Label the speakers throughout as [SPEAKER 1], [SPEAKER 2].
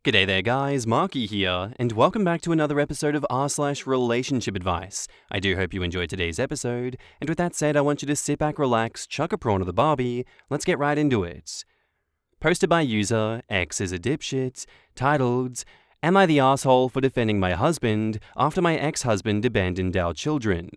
[SPEAKER 1] G'day there guys, Marky here, and welcome back to another episode of r/relationship advice. I do hope you enjoyed today's episode, and with that said, I want you to sit back, relax, chuck a prawn of the Barbie, let's get right into it. Posted by user X is a dipshit, titled, Am I the asshole for defending my husband after my ex-husband abandoned our children?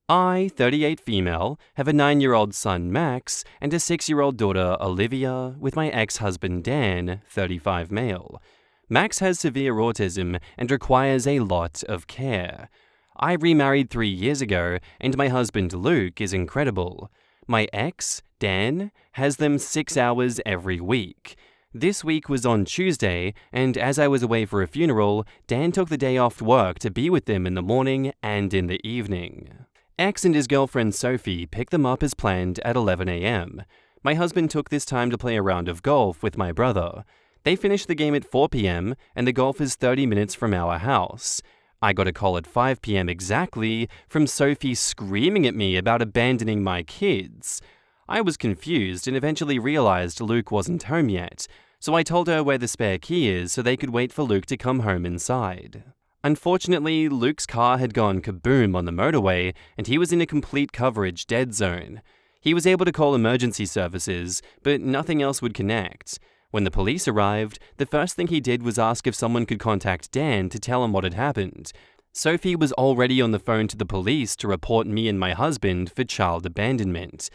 [SPEAKER 1] I, 38 female, have a 9-year-old son Max and a 6-year-old daughter Olivia with my ex-husband Dan, 35 male. Max has severe autism and requires a lot of care. I remarried 3 years ago, and my husband Luke is incredible. My ex, Dan, has them 6 hours every week. This week was on Tuesday, and as I was away for a funeral, Dan took the day off work to be with them in the morning and in the evening. X and his girlfriend Sophie picked them up as planned at 11 a.m. My husband took this time to play a round of golf with my brother. They finished the game at 4 p.m., and the golf is 30 minutes from our house. I got a call at 5 p.m. exactly from Sophie screaming at me about abandoning my kids. I was confused and eventually realized Luke wasn't home yet, so I told her where the spare key is so they could wait for Luke to come home inside. Unfortunately, Luke's car had gone kaboom on the motorway, and he was in a complete coverage dead zone. He was able to call emergency services, but nothing else would connect. When the police arrived, the first thing he did was ask if someone could contact Dan to tell him what had happened. Sophie was already on the phone to the police to report me and my husband for child abandonment.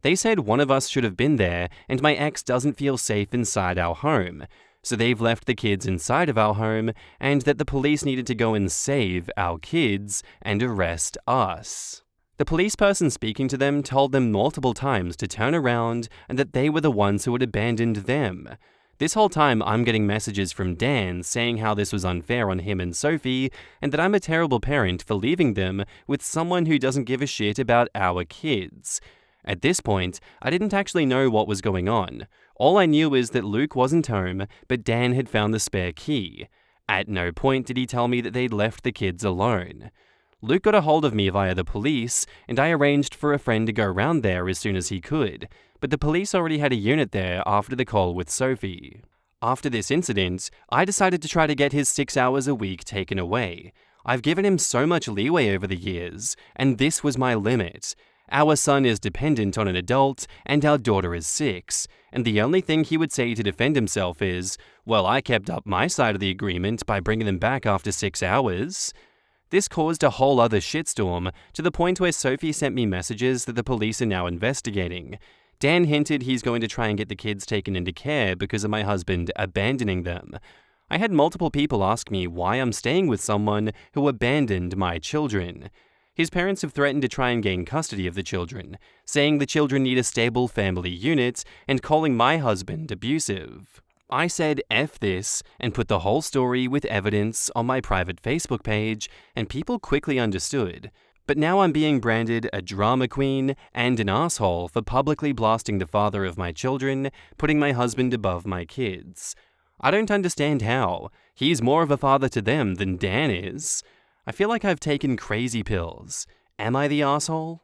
[SPEAKER 1] They said one of us should have been there, and my ex doesn't feel safe inside our home. So they've left the kids inside of our home, and that the police needed to go and save our kids and arrest us. The police person speaking to them told them multiple times to turn around and that they were the ones who had abandoned them. This whole time I'm getting messages from Dan saying how this was unfair on him and Sophie, and that I'm a terrible parent for leaving them with someone who doesn't give a shit about our kids. At this point, I didn't actually know what was going on. All I knew is that Luke wasn't home, but Dan had found the spare key. At no point did he tell me that they'd left the kids alone. Luke got a hold of me via the police, and I arranged for a friend to go round there as soon as he could, but the police already had a unit there after the call with Sophie. After this incident, I decided to try to get his 6 hours a week taken away. I've given him so much leeway over the years, and this was my limit. Our son is dependent on an adult, and our daughter is 6, and the only thing he would say to defend himself is, well, I kept up my side of the agreement by bringing them back after 6 hours. This caused a whole other shitstorm, to the point where Sophie sent me messages that the police are now investigating. Dan hinted he's going to try and get the kids taken into care because of my husband abandoning them. I had multiple people ask me why I'm staying with someone who abandoned my children. His parents have threatened to try and gain custody of the children, saying the children need a stable family unit and calling my husband abusive. I said F this and put the whole story with evidence on my private Facebook page, and people quickly understood. But now I'm being branded a drama queen and an asshole for publicly blasting the father of my children, putting my husband above my kids. I don't understand how. He's more of a father to them than Dan is. I feel like I've taken crazy pills. Am I the asshole?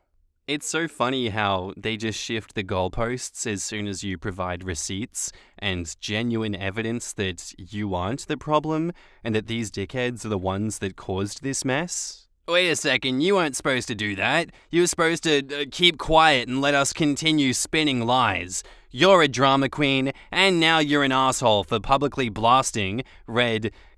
[SPEAKER 1] It's so funny how they just shift the goalposts as soon as you provide receipts and genuine evidence that you aren't the problem and that these dickheads are the ones that caused this mess. Wait a second, you weren't supposed to do that. You were supposed to keep quiet and let us continue spinning lies. You're a drama queen, and now you're an asshole for publicly blasting,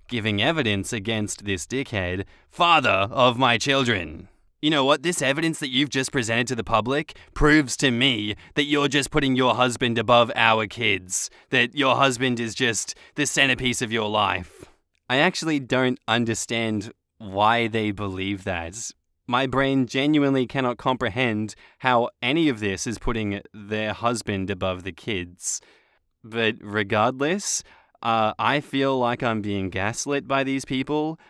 [SPEAKER 1] giving evidence against this dickhead, father of my children. You know what? This evidence that you've just presented to the public proves to me that you're just putting your husband above our kids, that your husband is just the centerpiece of your life. I actually don't understand why they believe that. My brain genuinely cannot comprehend how any of this is putting their husband above the kids. But regardless, I feel like I'm being gaslit by these people.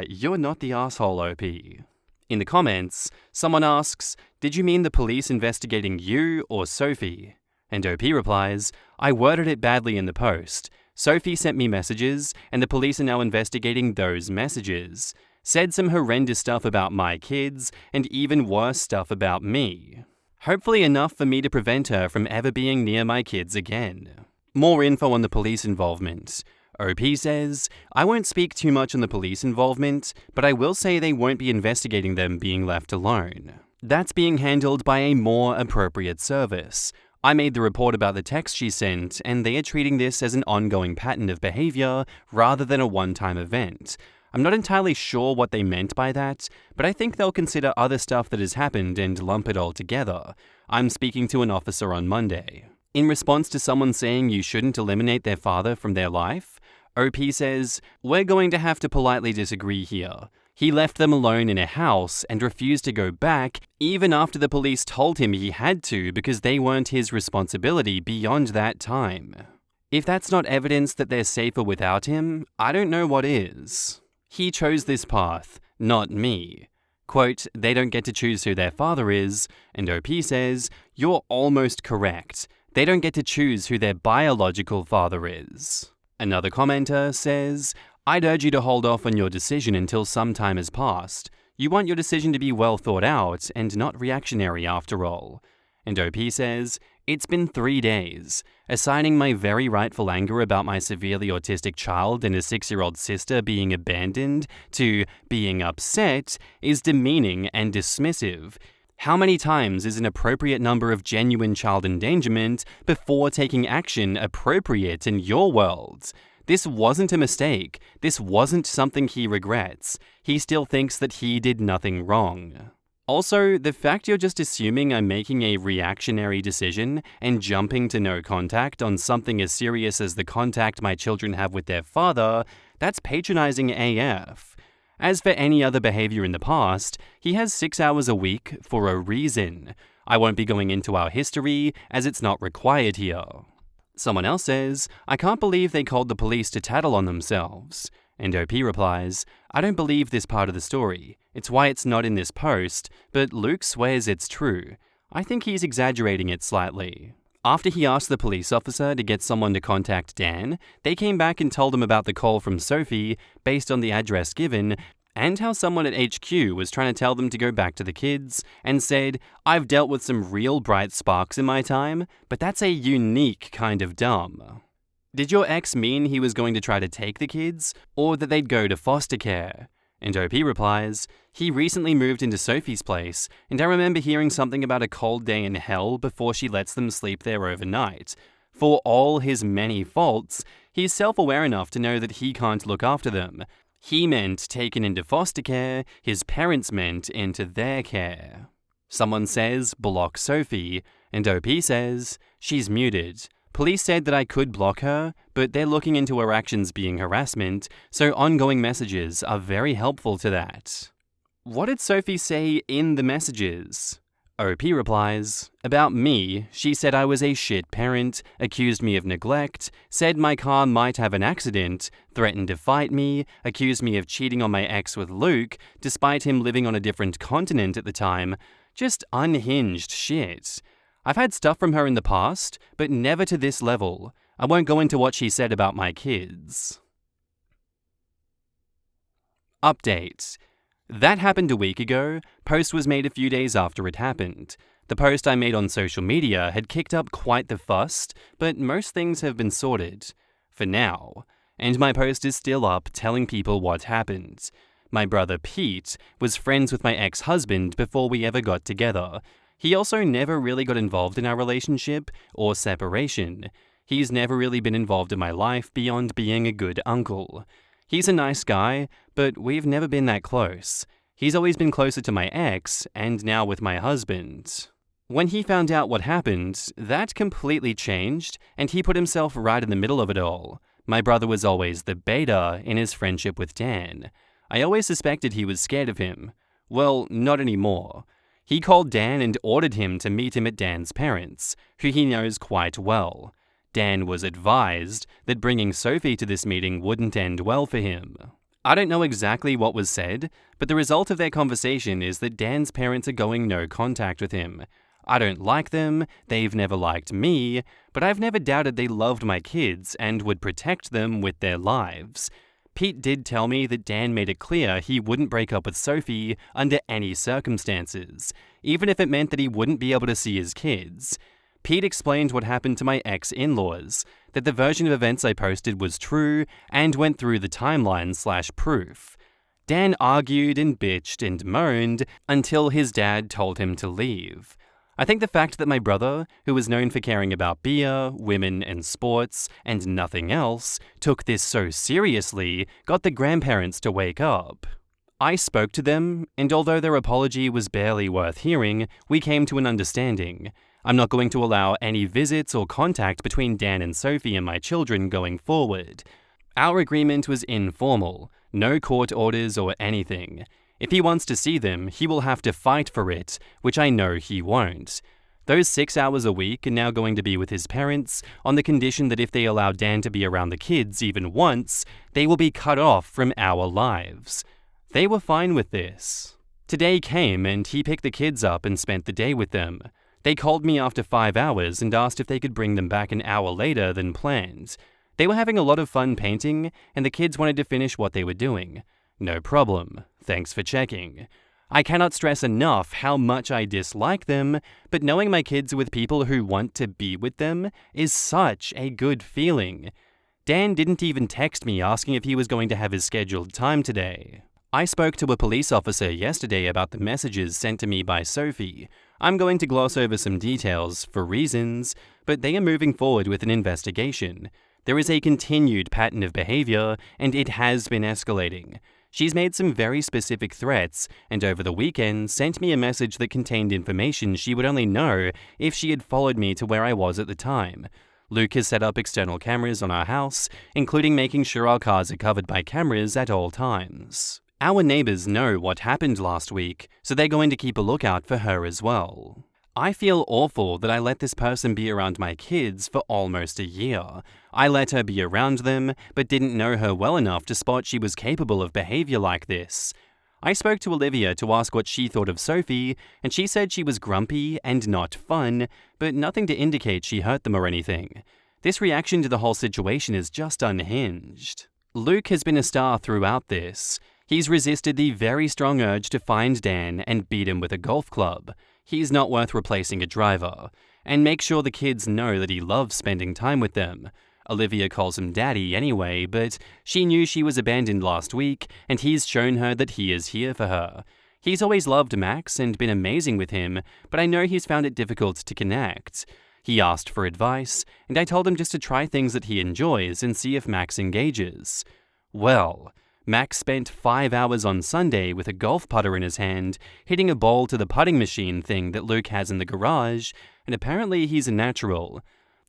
[SPEAKER 1] You're not the asshole, OP. In the comments, someone asks, did you mean the police investigating you or Sophie? And OP replies, I worded it badly in the post. Sophie sent me messages, and the police are now investigating those messages. Said some horrendous stuff about my kids, and even worse stuff about me. Hopefully enough for me to prevent her from ever being near my kids again. More info on the police involvement. OP says, I won't speak too much on the police involvement, but I will say they won't be investigating them being left alone. That's being handled by a more appropriate service. I made the report about the text she sent, and they are treating this as an ongoing pattern of behavior rather than a one-time event. I'm not entirely sure what they meant by that, but I think they'll consider other stuff that has happened and lump it all together. I'm speaking to an officer on Monday. In response to someone saying you shouldn't eliminate their father from their life, OP says, we're going to have to politely disagree here. He left them alone in a house and refused to go back even after the police told him he had to because they weren't his responsibility beyond that time. If that's not evidence that they're safer without him, I don't know what is. He chose this path, not me. Quote, they don't get to choose who their father is, and OP says, you're almost correct. They don't get to choose who their biological father is. Another commenter says, I'd urge you to hold off on your decision until some time has passed. You want your decision to be well thought out and not reactionary after all. And OP says, it's been 3 days. Assigning my very rightful anger about my severely autistic child and a 6-year-old sister being abandoned to being upset is demeaning and dismissive. How many times is an appropriate number of genuine child endangerment before taking action appropriate in your world? This wasn't a mistake. This wasn't something he regrets. He still thinks that he did nothing wrong. Also, the fact you're just assuming I'm making a reactionary decision and jumping to no contact on something as serious as the contact my children have with their father, that's patronizing AF. As for any other behavior in the past, he has 6 hours a week for a reason. I won't be going into our history, as it's not required here. Someone else says, I can't believe they called the police to tattle on themselves. And OP replies, I don't believe this part of the story. It's why it's not in this post, but Luke swears it's true. I think he's exaggerating it slightly. After he asked the police officer to get someone to contact Dan, they came back and told him about the call from Sophie based on the address given and how someone at HQ was trying to tell them to go back to the kids and said, I've dealt with some real bright sparks in my time, but that's a unique kind of dumb. Did your ex mean he was going to try to take the kids, or that they'd go to foster care? And OP replies, he recently moved into Sophie's place, and I remember hearing something about a cold day in hell before she lets them sleep there overnight. For all his many faults, he's self-aware enough to know that he can't look after them. He meant taken into foster care, his parents meant into their care. Someone says, block Sophie, and OP says, she's muted. Police said that I could block her, but they're looking into her actions being harassment, so ongoing messages are very helpful to that. What did Sophie say in the messages? OP replies, about me, she said I was a shit parent, accused me of neglect, said my car might have an accident, threatened to fight me, accused me of cheating on my ex with Luke, despite him living on a different continent at the time. Just unhinged shit. I've had stuff from her in the past, but never to this level. I won't go into what she said about my kids. Update. That happened a week ago. Post was made a few days after it happened. The post I made on social media had kicked up quite the fuss, but most things have been sorted. For now. And my post is still up telling people what happened. My brother Pete was friends with my ex-husband before we ever got together. He also never really got involved in our relationship or separation. He's never really been involved in my life beyond being a good uncle. He's a nice guy, but we've never been that close. He's always been closer to my ex, and now with my husband. When he found out what happened, that completely changed, and he put himself right in the middle of it all. My brother was always the beta in his friendship with Dan. I always suspected he was scared of him. Well, not anymore. He called Dan and ordered him to meet him at Dan's parents, who he knows quite well. Dan was advised that bringing Sophie to this meeting wouldn't end well for him. I don't know exactly what was said, but the result of their conversation is that Dan's parents are going no contact with him. I don't like them, they've never liked me, but I've never doubted they loved my kids and would protect them with their lives. Pete did tell me that Dan made it clear he wouldn't break up with Sophie under any circumstances, even if it meant that he wouldn't be able to see his kids. Pete explained what happened to my ex-in-laws, that the version of events I posted was true, and went through the timeline/proof. Dan argued and bitched and moaned until his dad told him to leave. I think the fact that my brother, who was known for caring about beer, women, and sports, and nothing else, took this so seriously got the grandparents to wake up. I spoke to them, and although their apology was barely worth hearing, we came to an understanding. I'm not going to allow any visits or contact between Dan and Sophie and my children going forward. Our agreement was informal, no court orders or anything. If he wants to see them, he will have to fight for it, which I know he won't. Those 6 hours a week are now going to be with his parents, on the condition that if they allow Dan to be around the kids even once, they will be cut off from our lives. They were fine with this. Today came and he picked the kids up and spent the day with them. They called me after 5 hours and asked if they could bring them back an hour later than planned. They were having a lot of fun painting, and the kids wanted to finish what they were doing. No problem. Thanks for checking. I cannot stress enough how much I dislike them, but knowing my kids are with people who want to be with them is such a good feeling. Dan didn't even text me asking if he was going to have his scheduled time today. I spoke to a police officer yesterday about the messages sent to me by Sophie. I'm going to gloss over some details for reasons, but they are moving forward with an investigation. There is a continued pattern of behavior, and it has been escalating. She's made some very specific threats, and over the weekend sent me a message that contained information she would only know if she had followed me to where I was at the time. Luke has set up external cameras on our house, including making sure our cars are covered by cameras at all times. Our neighbors know what happened last week, so they're going to keep a lookout for her as well. I feel awful that I let this person be around my kids for almost a year. I let her be around them, but didn't know her well enough to spot she was capable of behavior like this. I spoke to Olivia to ask what she thought of Sophie, and she said she was grumpy and not fun, but nothing to indicate she hurt them or anything. This reaction to the whole situation is just unhinged. Luke has been a star throughout this. He's resisted the very strong urge to find Dan and beat him with a golf club. He's not worth replacing a driver. And make sure the kids know that he loves spending time with them. Olivia calls him daddy anyway, but she knew she was abandoned last week, and he's shown her that he is here for her. He's always loved Max and been amazing with him, but I know he's found it difficult to connect. He asked for advice, and I told him just to try things that he enjoys and see if Max engages. Well, Max spent 5 hours on Sunday with a golf putter in his hand, hitting a ball to the putting machine thing that Luke has in the garage, and apparently he's a natural.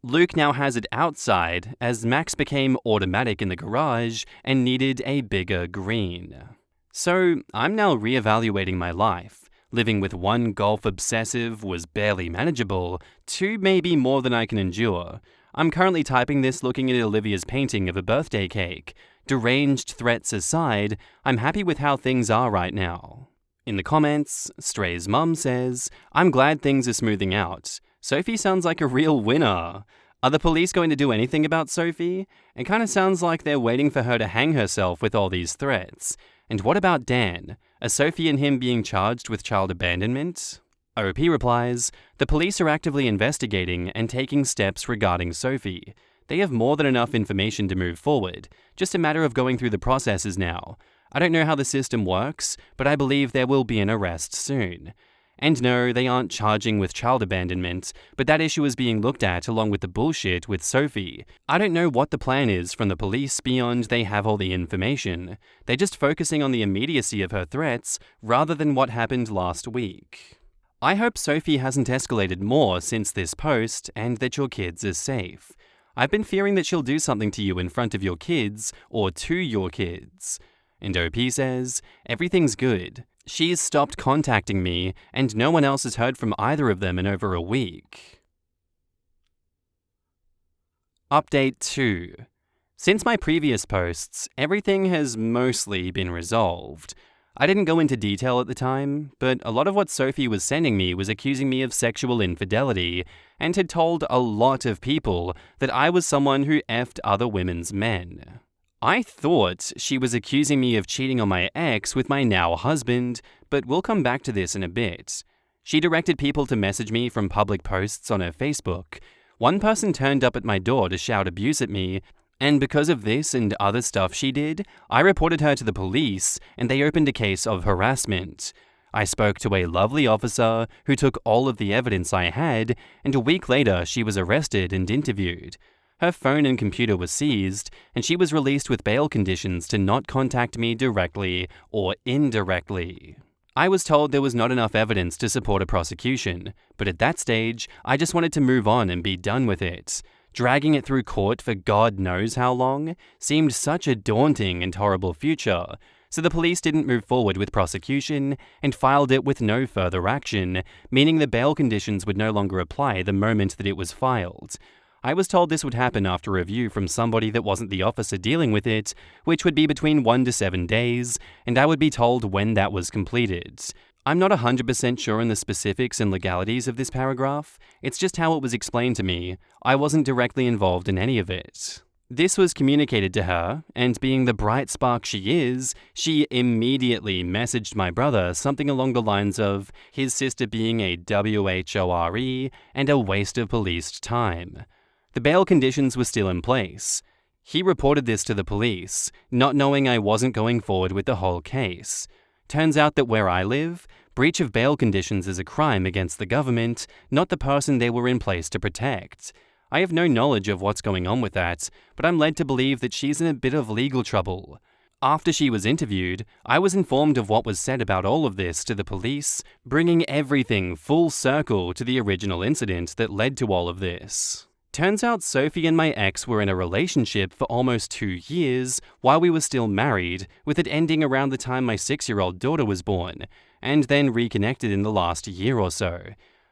[SPEAKER 1] Luke now has it outside, as Max became automatic in the garage and needed a bigger green. So, I'm now reevaluating my life. Living with one golf obsessive was barely manageable, 2 may be more than I can endure. I'm currently typing this looking at Olivia's painting of a birthday cake. Deranged threats aside, I'm happy with how things are right now. In the comments, Stray's mum says, "I'm glad things are smoothing out. Sophie sounds like a real winner. Are the police going to do anything about Sophie? It kind of sounds like they're waiting for her to hang herself with all these threats. And what about Dan? Are Sophie and him being charged with child abandonment?" OP replies, "The police are actively investigating and taking steps regarding Sophie. They have more than enough information to move forward, just a matter of going through the processes now. I don't know how the system works, but I believe there will be an arrest soon. And no, they aren't charging with child abandonment, but that issue is being looked at along with the bullshit with Sophie. I don't know what the plan is from the police beyond they have all the information. They're just focusing on the immediacy of her threats rather than what happened last week. I hope Sophie hasn't escalated more since this post and that your kids are safe. I've been fearing that she'll do something to you in front of your kids or to your kids." And OP says, "Everything's good. She's stopped contacting me, and no one else has heard from either of them in over a week." Update 2. Since my previous posts, everything has mostly been resolved. I didn't go into detail at the time, but a lot of what Sophie was sending me was accusing me of sexual infidelity, and had told a lot of people that I was someone who effed other women's men. I thought she was accusing me of cheating on my ex with my now husband, but we'll come back to this in a bit. She directed people to message me from public posts on her Facebook. One person turned up at my door to shout abuse at me, and because of this and other stuff she did, I reported her to the police and they opened a case of harassment. I spoke to a lovely officer who took all of the evidence I had, and a week later she was arrested and interviewed. Her phone and computer were seized, and she was released with bail conditions to not contact me directly or indirectly. I was told there was not enough evidence to support a prosecution, but at that stage, I just wanted to move on and be done with it. Dragging it through court for God knows how long seemed such a daunting and horrible future, so the police didn't move forward with prosecution and filed it with no further action, meaning the bail conditions would no longer apply the moment that it was filed. I was told this would happen after review from somebody that wasn't the officer dealing with it, which would be between 1 to 7 days, and I would be told when that was completed. I'm not 100% sure in the specifics and legalities of this paragraph, it's just how it was explained to me. I wasn't directly involved in any of it. This was communicated to her, and being the bright spark she is, she immediately messaged my brother something along the lines of his sister being a WHORE and a waste of policed time. The bail conditions were still in place. He reported this to the police, not knowing I wasn't going forward with the whole case. Turns out that where I live, breach of bail conditions is a crime against the government, not the person they were in place to protect. I have no knowledge of what's going on with that, but I'm led to believe that she's in a bit of legal trouble. After she was interviewed, I was informed of what was said about all of this to the police, bringing everything full circle to the original incident that led to all of this. Turns out Sophie and my ex were in a relationship for almost 2 years while we were still married, with it ending around the time my 6-year-old daughter was born, and then reconnected in the last year or so.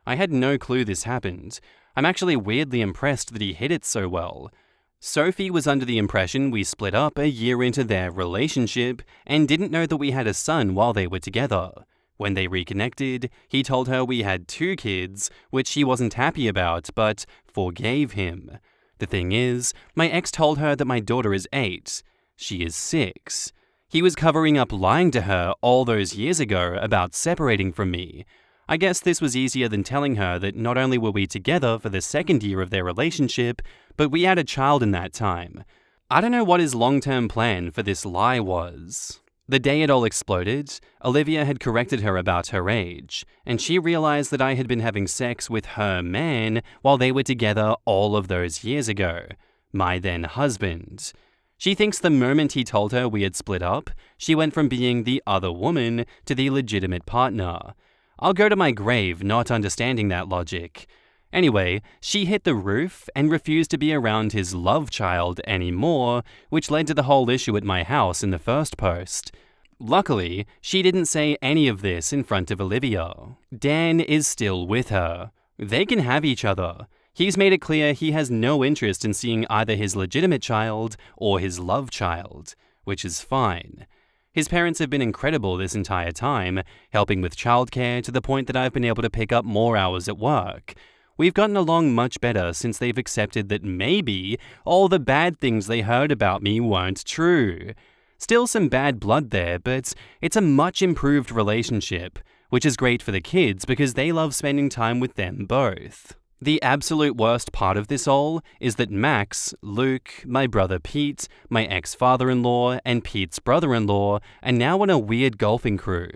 [SPEAKER 1] I had no clue this happened. I'm actually weirdly impressed that he hid it so well. Sophie was under the impression we split up a year into their relationship and didn't know that we had a son while they were together. When they reconnected, he told her we had 2 kids, which she wasn't happy about, but forgave him. The thing is, my ex told her that my daughter is 8. She is 6. He was covering up lying to her all those years ago about separating from me. I guess this was easier than telling her that not only were we together for the 2nd year of their relationship, but we had a child in that time. I don't know what his long-term plan for this lie was. The day it all exploded, Olivia had corrected her about her age, and she realized that I had been having sex with her man while they were together all of those years ago, my then husband. She thinks the moment he told her we had split up, she went from being the other woman to the legitimate partner. I'll go to my grave not understanding that logic. Anyway, she hit the roof and refused to be around his love child anymore, which led to the whole issue at my house in the first post. Luckily, she didn't say any of this in front of Olivia. Dan is still with her. They can have each other. He's made it clear he has no interest in seeing either his legitimate child or his love child, which is fine. His parents have been incredible this entire time, helping with childcare to the point that I've been able to pick up more hours at work. We've gotten along much better since they've accepted that maybe all the bad things they heard about me weren't true. Still some bad blood there, but it's a much improved relationship, which is great for the kids because they love spending time with them both. The absolute worst part of this all is that Max, Luke, my brother Pete, my ex-father-in-law, and Pete's brother-in-law are now on a weird golfing crew.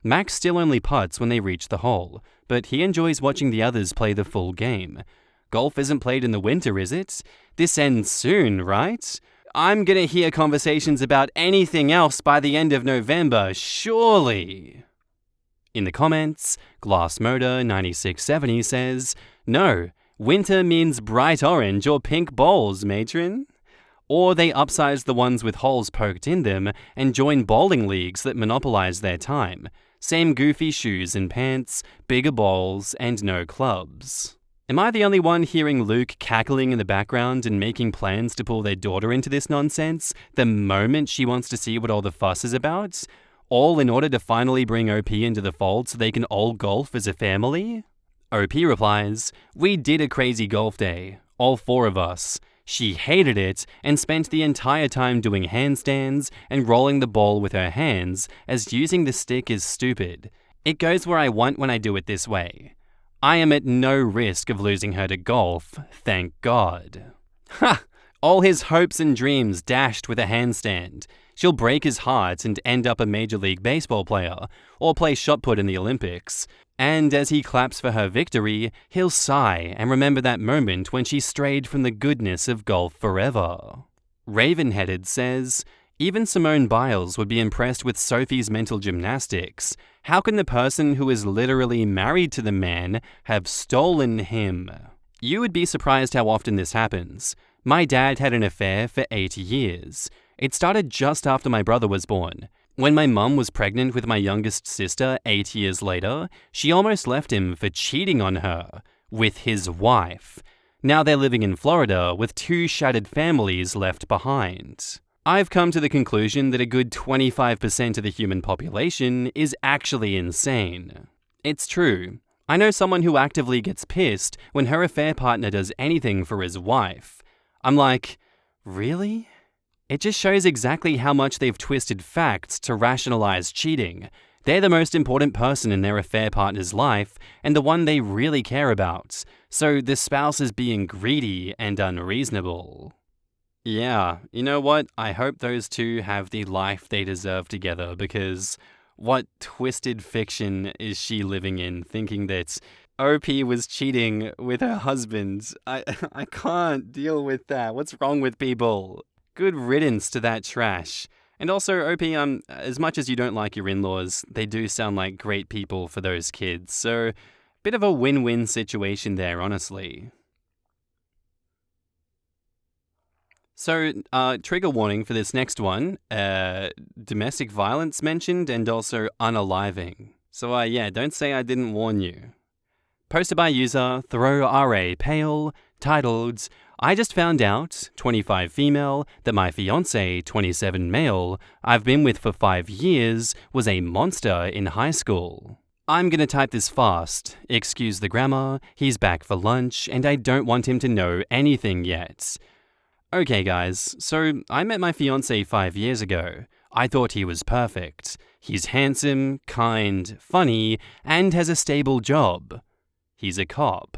[SPEAKER 1] Max still only putts when they reach the hole, but he enjoys watching the others play the full game. Golf isn't played in the winter, is it? This ends soon, right? I'm gonna hear conversations about anything else by the end of November, surely. In the comments, GlassMotor9670 says, "No, winter means bright orange or pink bowls, matron." Or they upsize the ones with holes poked in them and join bowling leagues that monopolize their time. Same goofy shoes and pants, bigger bowls, and no clubs. Am I the only one hearing Luke cackling in the background and making plans to pull their daughter into this nonsense the moment she wants to see what all the fuss is about? All in order to finally bring OP into the fold so they can all golf as a family? OP replies, "We did a crazy golf day, all 4 of us. She hated it and spent the entire time doing handstands and rolling the ball with her hands as using the stick is stupid. It goes where I want when I do it this way. I am at no risk of losing her to golf, thank God. Ha! All his hopes and dreams dashed with a handstand. She'll break his heart and end up a Major League Baseball player, or play shot put in the Olympics. And as he claps for her victory, he'll sigh and remember that moment when she strayed from the goodness of golf forever. Ravenheaded says, even Simone Biles would be impressed with Sophie's mental gymnastics. How can the person who is literally married to the man have stolen him? You would be surprised how often this happens. My dad had an affair for 8 years. It started just after my brother was born. When my mum was pregnant with my youngest sister 8 years later, she almost left him for cheating on her with his wife. Now they're living in Florida with 2 shattered families left behind. I've come to the conclusion that a good 25% of the human population is actually insane. It's true. I know someone who actively gets pissed when her affair partner does anything for his wife. I'm like, really? It just shows exactly how much they've twisted facts to rationalize cheating. They're the most important person in their affair partner's life and the one they really care about. So the spouse is being greedy and unreasonable. Yeah, you know what? I hope those two have the life they deserve together, because what twisted fiction is she living in, thinking that OP was cheating with her husband? I can't deal with that. What's wrong with people? Good riddance to that trash. And also, OP, as much as you don't like your in-laws, they do sound like great people for those kids. So, bit of a win-win situation there, honestly. So, trigger warning for this next one, domestic violence mentioned and also unaliving. So, yeah, don't say I didn't warn you. Posted by user ThrowRA Pale, titled, I just found out, 25 female, that my fiance, 27 male, I've been with for 5 years, was a monster in high school. I'm gonna type this fast, excuse the grammar, he's back for lunch, and I don't want him to know anything yet. Okay guys, so I met my fiancé 5 years ago. I thought he was perfect. He's handsome, kind, funny, and has a stable job. He's a cop.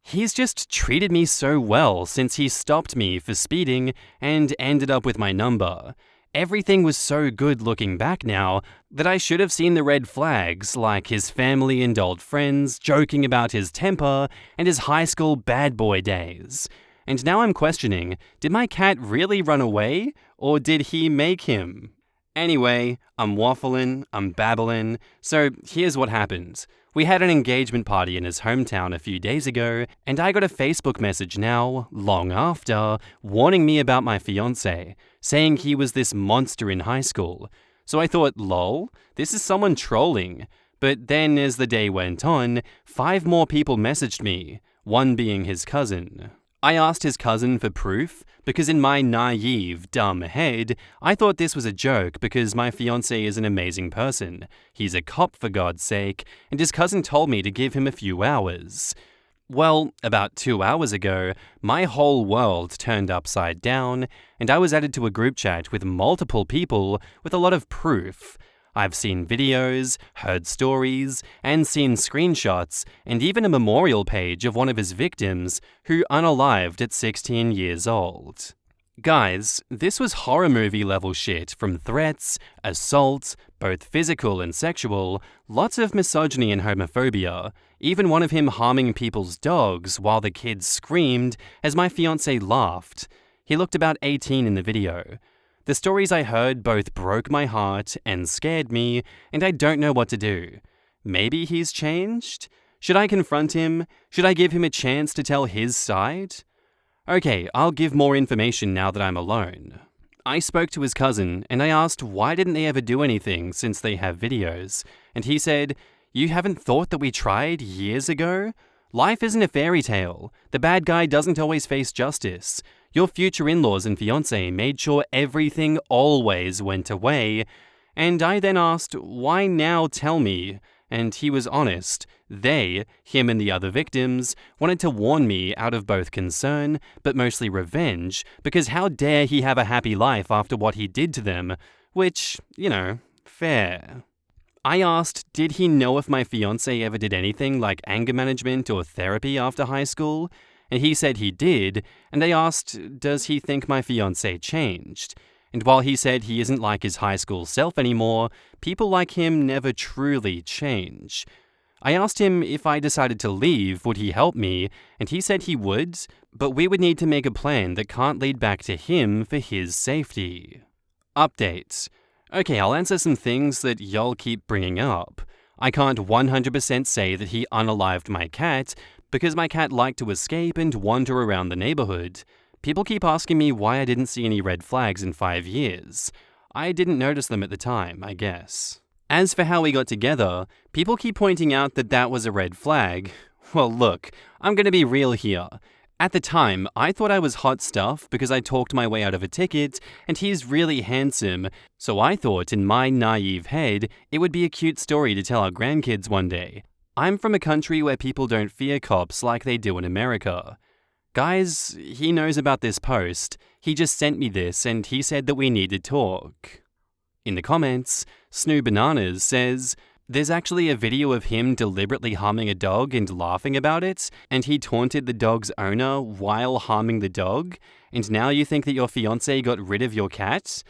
[SPEAKER 1] He's just treated me so well since he stopped me for speeding and ended up with my number. Everything was so good looking back now that I should have seen the red flags, like his family and old friends joking about his temper and his high school bad boy days. And now I'm questioning, did my cat really run away, or did he make him? Anyway, I'm waffling, I'm babbling, so here's what happened. We had an engagement party in his hometown a few days ago, and I got a Facebook message now, long after, warning me about my fiancé, saying he was this monster in high school. So I thought, lol, this is someone trolling. But then as the day went on, 5 more people messaged me, one being his cousin. I asked his cousin for proof, because in my naive, dumb head, I thought this was a joke because my fiancé is an amazing person. He's a cop for God's sake, and his cousin told me to give him a few hours. Well, about 2 hours ago, my whole world turned upside down, and I was added to a group chat with multiple people with a lot of proof. I've seen videos, heard stories, and seen screenshots, and even a memorial page of one of his victims who unalived at 16 years old. Guys, this was horror movie level shit, from threats, assault, both physical and sexual, lots of misogyny and homophobia, even one of him harming people's dogs while the kids screamed as my fiancé laughed. He looked about 18 in the video. The stories I heard both broke my heart and scared me, and I don't know what to do. Maybe he's changed? Should I confront him? Should I give him a chance to tell his side? Okay, I'll give more information now that I'm alone. I spoke to his cousin, and I asked why didn't they ever do anything since they have videos, and he said, "You haven't thought that we tried years ago? Life isn't a fairy tale. The bad guy doesn't always face justice. Your future in-laws and fiancé made sure everything always went away." And I then asked, why now tell me? And he was honest. They, him and the other victims, wanted to warn me out of both concern, but mostly revenge, because how dare he have a happy life after what he did to them? Which, fair. I asked, did he know if my fiancé ever did anything like anger management or therapy after high school? And he said he did, and I asked, does he think my fiancé changed? And while he said he isn't like his high school self anymore, people like him never truly change. I asked him if I decided to leave, would he help me, and he said he would, but we would need to make a plan that can't lead back to him for his safety. Update. Okay, I'll answer some things that y'all keep bringing up. I can't 100% say that he unalived my cat, because my cat liked to escape and wander around the neighborhood. People keep asking me why I didn't see any red flags in 5 years. I didn't notice them at the time, I guess. As for how we got together, people keep pointing out that that was a red flag. Well, look, I'm gonna be real here. At the time, I thought I was hot stuff because I talked my way out of a ticket, and he's really handsome, so I thought in my naive head it would be a cute story to tell our grandkids one day. I'm from a country where people don't fear cops like they do in America. Guys, he knows about this post. He just sent me this and he said that we need to talk. In the comments, Snoo Bananas says, there's actually a video of him deliberately harming a dog and laughing about it, and he taunted the dog's owner while harming the dog, and now you think that your fiancé got rid of your cat?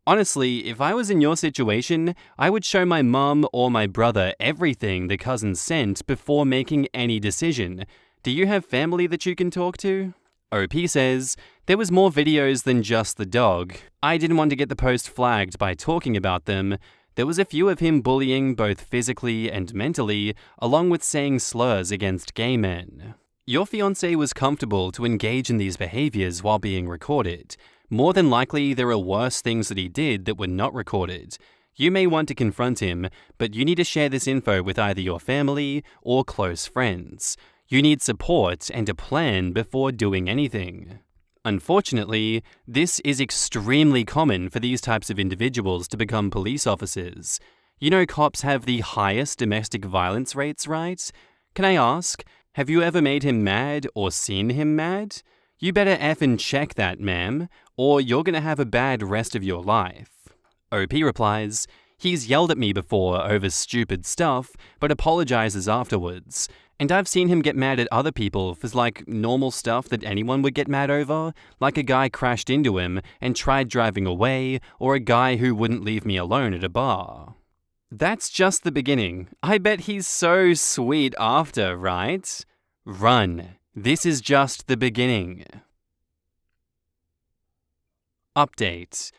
[SPEAKER 1] Honestly, if I was in your situation, I would show my mum or my brother everything the cousin sent before making any decision. Do you have family that you can talk to? OP says, there was more videos than just the dog. I didn't want to get the post flagged by talking about them. There was a few of him bullying both physically and mentally, along with saying slurs against gay men. Your fiancé was comfortable to engage in these behaviors while being recorded. More than likely, there are worse things that he did that were not recorded. You may want to confront him, but you need to share this info with either your family or close friends. You need support and a plan before doing anything. Unfortunately, this is extremely common for these types of individuals to become police officers. You know cops have the highest domestic violence rates, right? Can I ask, have you ever made him mad or seen him mad? You better effing check that, ma'am, or you're gonna have a bad rest of your life. OP replies, he's yelled at me before over stupid stuff, but apologizes afterwards. And I've seen him get mad at other people for like normal stuff that anyone would get mad over, like a guy crashed into him and tried driving away, or a guy who wouldn't leave me alone at a bar. That's just the beginning. I bet he's so sweet after, right? Run. This is just the beginning. Update.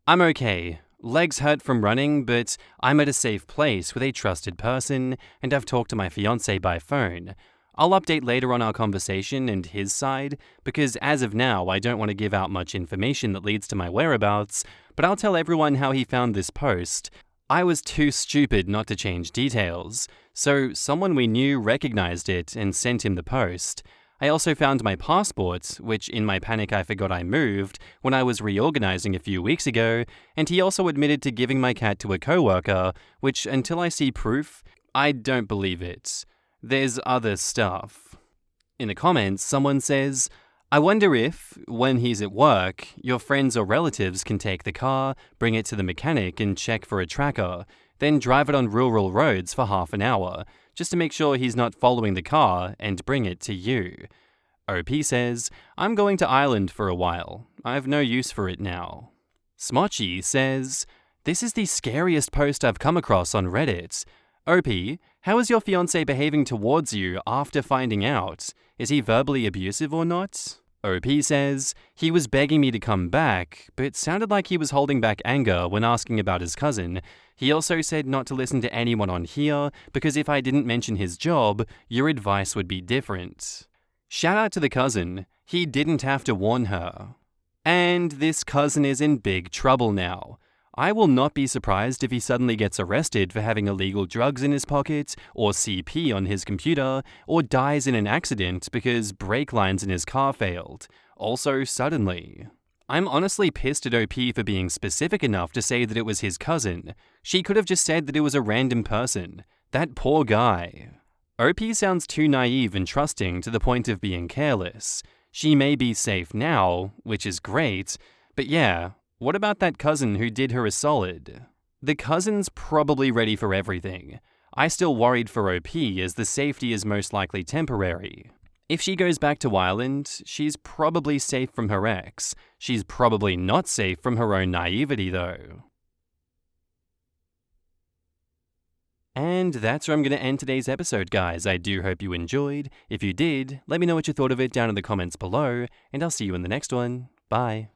[SPEAKER 1] I'm okay. Legs hurt from running, but I'm at a safe place with a trusted person, and I've talked to my fiancé by phone. I'll update later on our conversation and his side, because as of now, I don't want to give out much information that leads to my whereabouts, but I'll tell everyone how he found this post. I was too stupid not to change details, so someone we knew recognized it and sent him the post. I also found my passport, which in my panic I forgot I moved when I was reorganizing a few weeks ago, and he also admitted to giving my cat to a coworker, which until I see proof, I don't believe it. There's other stuff. In the comments, someone says, I wonder if, when he's at work, your friends or relatives can take the car, bring it to the mechanic and check for a tracker, then drive it on rural roads for half an hour, just to make sure he's not following the car and bring it to you. OP says, I'm going to Ireland for a while. I've no use for it now. Smotchy says, this is the scariest post I've come across on Reddit. OP, how is your fiancé behaving towards you after finding out? Is he verbally abusive or not? OP says, he was begging me to come back, but it sounded like he was holding back anger when asking about his cousin. He also said not to listen to anyone on here, because if I didn't mention his job, your advice would be different. Shout out to the cousin, he didn't have to warn her. And this cousin is in big trouble now. I will not be surprised if he suddenly gets arrested for having illegal drugs in his pocket, or CP on his computer, or dies in an accident because brake lines in his car failed. Also suddenly. I'm honestly pissed at OP for being specific enough to say that it was his cousin. She could have just said that it was a random person. That poor guy. OP sounds too naive and trusting to the point of being careless. She may be safe now, which is great, but yeah, what about that cousin who did her a solid? The cousin's probably ready for everything. I still worried for OP as the safety is most likely temporary. If she goes back to Ireland, she's probably safe from her ex. She's probably not safe from her own naivety though. And that's where I'm going to end today's episode, guys. I do hope you enjoyed. If you did, let me know what you thought of it down in the comments below, and I'll see you in the next one. Bye.